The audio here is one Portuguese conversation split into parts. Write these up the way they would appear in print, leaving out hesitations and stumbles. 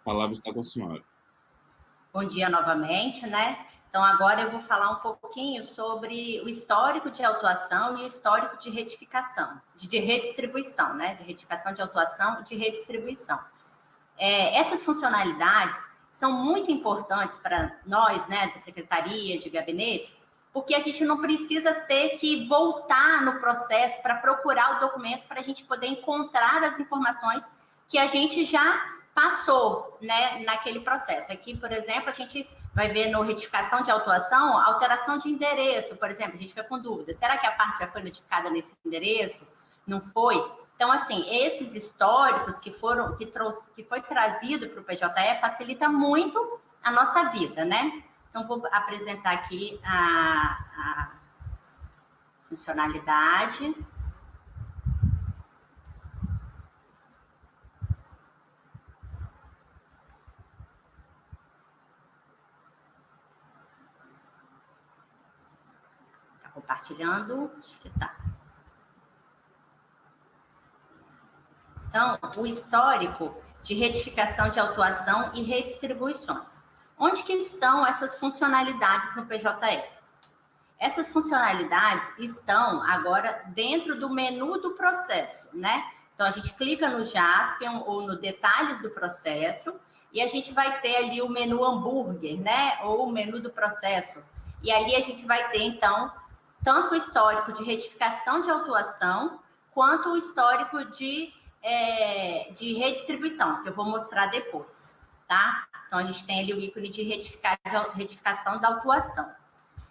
palavra está com a senhora. Bom dia novamente, né? Então, agora eu vou falar um pouquinho sobre o histórico de autuação e o histórico de retificação, de redistribuição, né? De retificação de autuação e de redistribuição. Essas funcionalidades são muito importantes para nós, né, da Secretaria, de Gabinetes, porque a gente não precisa ter que voltar no processo para procurar o documento para a gente poder encontrar as informações que a gente já passou, né, naquele processo. Aqui, por exemplo, a gente vai ver no retificação de autuação, alteração de endereço, por exemplo, a gente fica com dúvida, será que a parte já foi notificada nesse endereço? Não foi? Então, assim, esses históricos que foi trazido para o PJE facilita muito a nossa vida, né? Então, vou apresentar aqui a funcionalidade. Está compartilhando? Acho que está. Então, o histórico de retificação de autuação e redistribuições. Onde que estão essas funcionalidades no PJE? Essas funcionalidades estão agora dentro do menu do processo, né? Então, a gente clica no Jaspion ou no detalhes do processo e a gente vai ter ali o menu hambúrguer, né? Ou o menu do processo. E ali a gente vai ter, então, tanto o histórico de retificação de autuação quanto o histórico de redistribuição, que eu vou mostrar depois, tá? Então, a gente tem ali o ícone de retificação da autuação.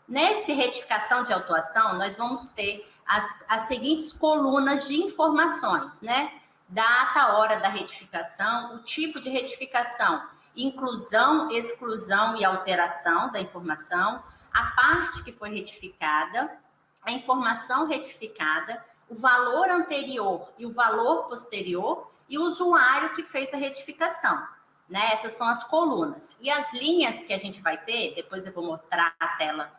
Nesse retificação de autuação, nós vamos ter as seguintes colunas de informações, né? Data, hora da retificação, o tipo de retificação, inclusão, exclusão e alteração da informação, a parte que foi retificada, a informação retificada, o valor anterior e o valor posterior e o usuário que fez a retificação, né? Essas são as colunas. E as linhas que a gente vai ter, depois eu vou mostrar a tela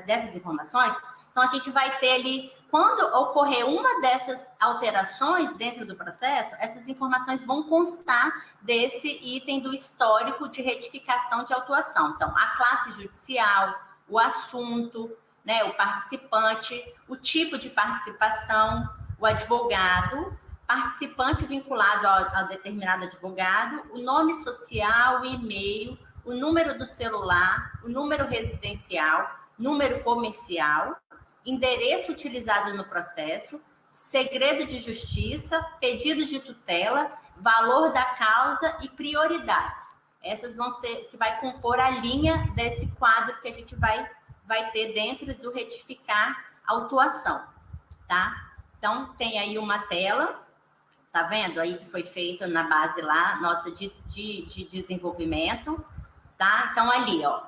dessas informações. Então, a gente vai ter ali, quando ocorrer uma dessas alterações dentro do processo, essas informações vão constar desse item do histórico de retificação de autuação. Então, a classe judicial, o assunto, né, o participante, o tipo de participação, o advogado, participante vinculado ao determinado advogado, o nome social, o e-mail, o número do celular, o número residencial, número comercial, endereço utilizado no processo, segredo de justiça, pedido de tutela, valor da causa e prioridades. Essas vão ser, que vai compor a linha desse quadro que a gente vai ter dentro do retificar autuação, tá? Então, tem aí uma tela, tá vendo aí que foi feito na base lá, nossa, de desenvolvimento, tá? Então, ali, ó,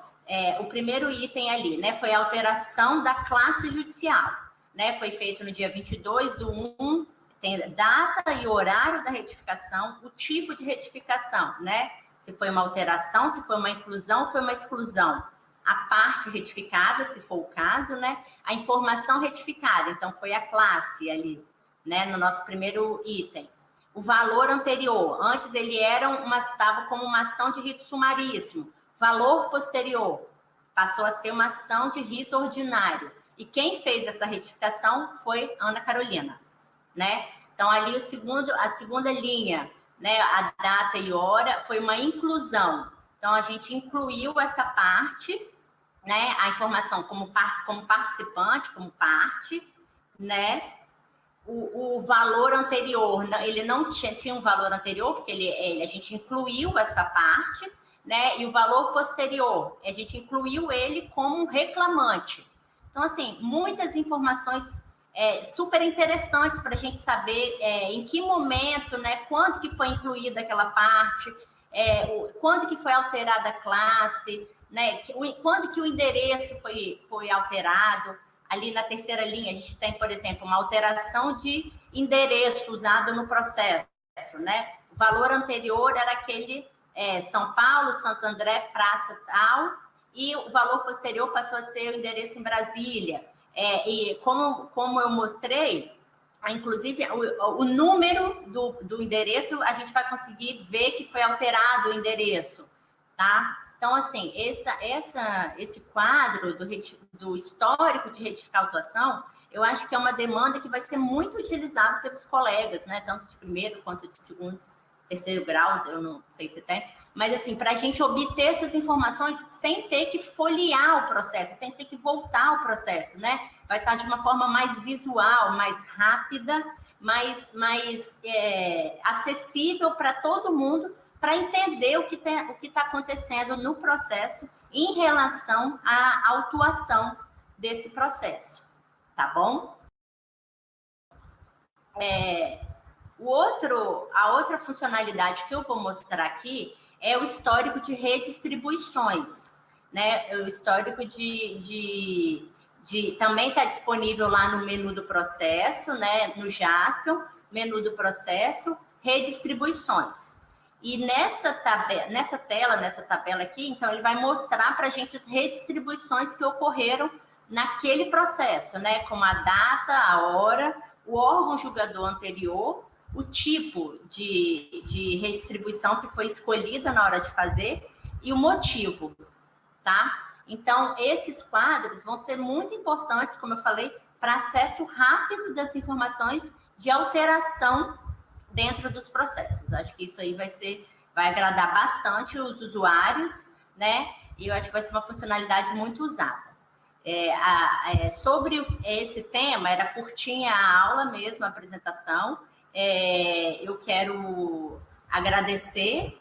o primeiro item ali, né, foi a alteração da classe judicial, né? Foi feito no dia 22/1, tem data e horário da retificação, o tipo de retificação, né? Se foi uma alteração, se foi uma inclusão, foi uma exclusão. A parte retificada, se for o caso, né? A informação retificada, então foi a classe ali, né? No nosso primeiro item. O valor anterior, antes ele estava como uma ação de rito sumaríssimo. Valor posterior, passou a ser uma ação de rito ordinário. E quem fez essa retificação foi Ana Carolina, né? Então, ali a segunda linha, né? A data e hora foi uma inclusão. Então, a gente incluiu essa parte, né? A informação como participante, como parte, né? O valor anterior, ele não tinha um valor anterior, porque a gente incluiu essa parte, né? E o valor posterior, a gente incluiu ele como um reclamante. Então, assim, muitas informações super interessantes para a gente saber em que momento, né? Quando que foi incluída aquela parte, quando que foi alterada a classe, né? Quando que o endereço foi alterado. Ali na terceira linha, a gente tem, por exemplo, uma alteração de endereço usado no processo, né? O valor anterior era aquele São Paulo, Santo André, Praça tal, e o valor posterior passou a ser o endereço em Brasília. E como eu mostrei, inclusive, o número do endereço, a gente vai conseguir ver que foi alterado o endereço, tá? Então, assim, esse quadro do histórico de retificar a autuação, eu acho que é uma demanda que vai ser muito utilizada pelos colegas, né? Tanto de primeiro quanto de segundo, terceiro grau, eu não sei se tem, mas assim, para a gente obter essas informações sem ter que folhear o processo, sem ter que voltar ao processo, né? Vai estar de uma forma mais visual, mais rápida, mais acessível para todo mundo, para entender o que está acontecendo no processo em relação à autuação desse processo, tá bom? A outra funcionalidade que eu vou mostrar aqui é o histórico de redistribuições, né? O histórico também está disponível lá no menu do processo, né? No Jaspion, menu do processo, redistribuições. E nessa tabela aqui, então, ele vai mostrar para a gente as redistribuições que ocorreram naquele processo, né? Como a data, a hora, o órgão julgador anterior, o tipo de redistribuição que foi escolhida na hora de fazer e o motivo, tá? Então, esses quadros vão ser muito importantes, como eu falei, para acesso rápido das informações de alteração dentro dos processos. Acho que isso aí vai agradar bastante os usuários, né? E eu acho que vai ser uma funcionalidade muito usada. Sobre esse tema, era curtinha a aula mesmo, a apresentação. Eu quero agradecer